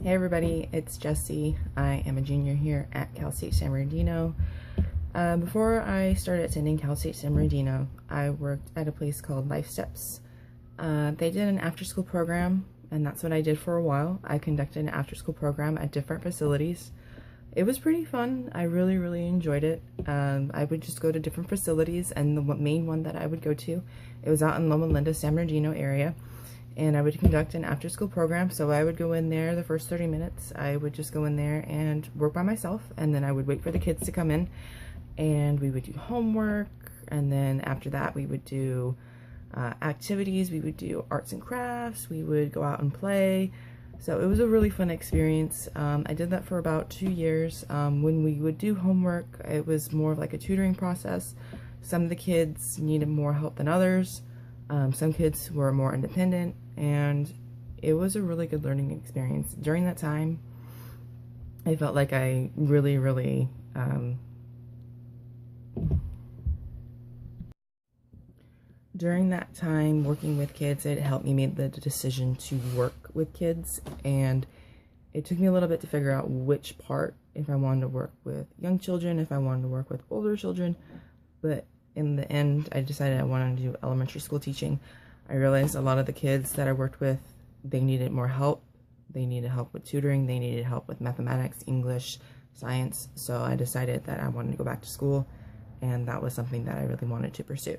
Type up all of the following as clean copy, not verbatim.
Hey everybody, it's Jessie. I am a junior here at Cal State San Bernardino. Before I started attending Cal State San Bernardino, I worked at a place called Life Steps. They did an after-school program, and that's what I did for a while. I conducted an after-school program at different facilities. It was pretty fun. I really enjoyed it. I would just go to different facilities, and the main one that I would go to, it was out in Loma Linda, San Bernardino area. And I would conduct an after-school program, so I would go in there the first 30 minutes. I would just go in there and work by myself, and then I would wait for the kids to come in, and we would do homework, and then after that we would do activities. We would do arts and crafts. We would go out and play. So it was a really fun experience. I did that for about 2 years. When we would do homework, it was more of like a tutoring process. Some of the kids needed more help than others. Some kids were more independent, and it was a really good learning experience. During that time, I felt like I really during that time working with kids, it helped me make the decision to work with kids, and it took me a little bit to figure out which part, if I wanted to work with young children, if I wanted to work with older children, but in the end, I decided I wanted to do elementary school teaching. I realized a lot of the kids that I worked with, they needed more help. They needed help with tutoring. They needed help with mathematics, English, science. So I decided that I wanted to go back to school, and that was something that I really wanted to pursue.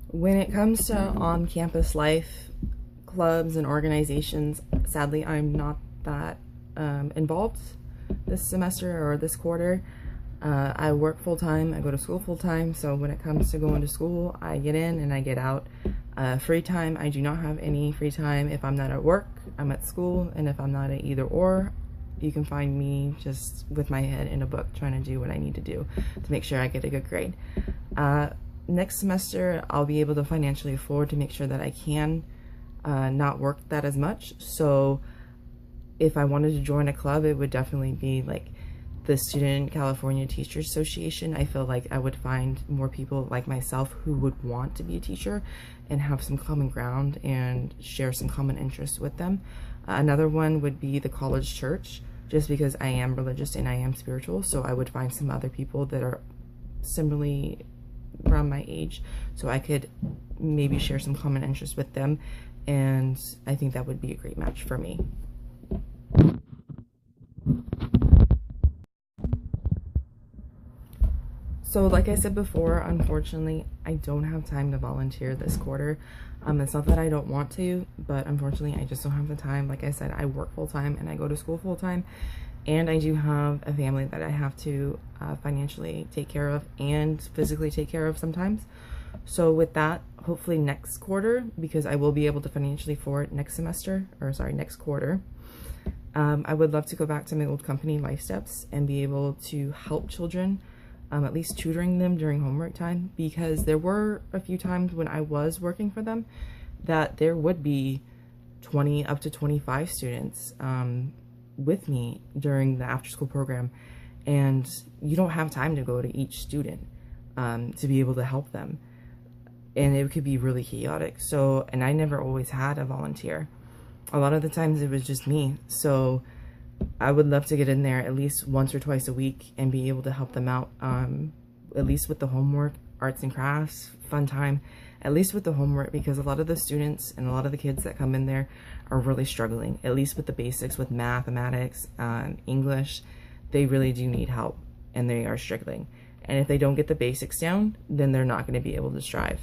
When it comes to on-campus life, clubs and organizations, sadly, I'm not that involved this semester or this quarter. I work full-time, I go to school full-time, so when it comes to going to school, I get in and I get out. Free time, I do not have any free time. If I'm not at work, I'm at school, and if I'm not at either or, you can find me just with my head in a book trying to do what I need to do to make sure I get a good grade. Next semester, I'll be able to financially afford to make sure that I can not work that as much, so if I wanted to join a club, it would definitely be like the Student California Teachers Association. I feel like I would find more people like myself who would want to be a teacher and have some common ground and share some common interests with them. Another one would be the college church, just because I am religious and I am spiritual, so I would find some other people that are similarly around my age, so I could maybe share some common interests with them, and I think that would be a great match for me. So like I said before, unfortunately, I don't have time to volunteer this quarter. It's not that I don't want to, but unfortunately, I just don't have the time. Like I said, I work full-time and I go to school full-time, and I do have a family that I have to financially take care of and physically take care of sometimes. So with that, hopefully next quarter, because I will be able to financially afford next semester, or sorry, next quarter, I would love to go back to my old company, Life Steps, and be able to help children, at least tutoring them during homework time, because there were a few times when I was working for them that there would be 20 up to 25 students with me during the after school program, and you don't have time to go to each student to be able to help them, and it could be really chaotic. So, and I never always had a volunteer. A lot of the times it was just me, so I would love to get in there at least once or twice a week and be able to help them out, at least with the homework, arts and crafts, fun time, at least with the homework, because a lot of the students and a lot of the kids that come in there are really struggling, at least with the basics, with mathematics, English. They really do need help, and they are struggling. And if they don't get the basics down, then they're not going to be able to strive.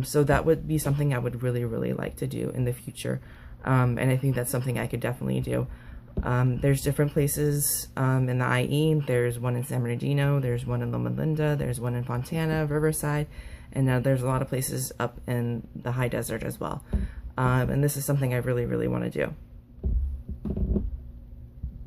So that would be something I would really like to do in the future. And I think that's something I could definitely do. There's different places in the IE. There's one in San Bernardino, there's one in Loma Linda, there's one in Fontana, Riverside, and now there's a lot of places up in the high desert as well. And this is something I really want to do.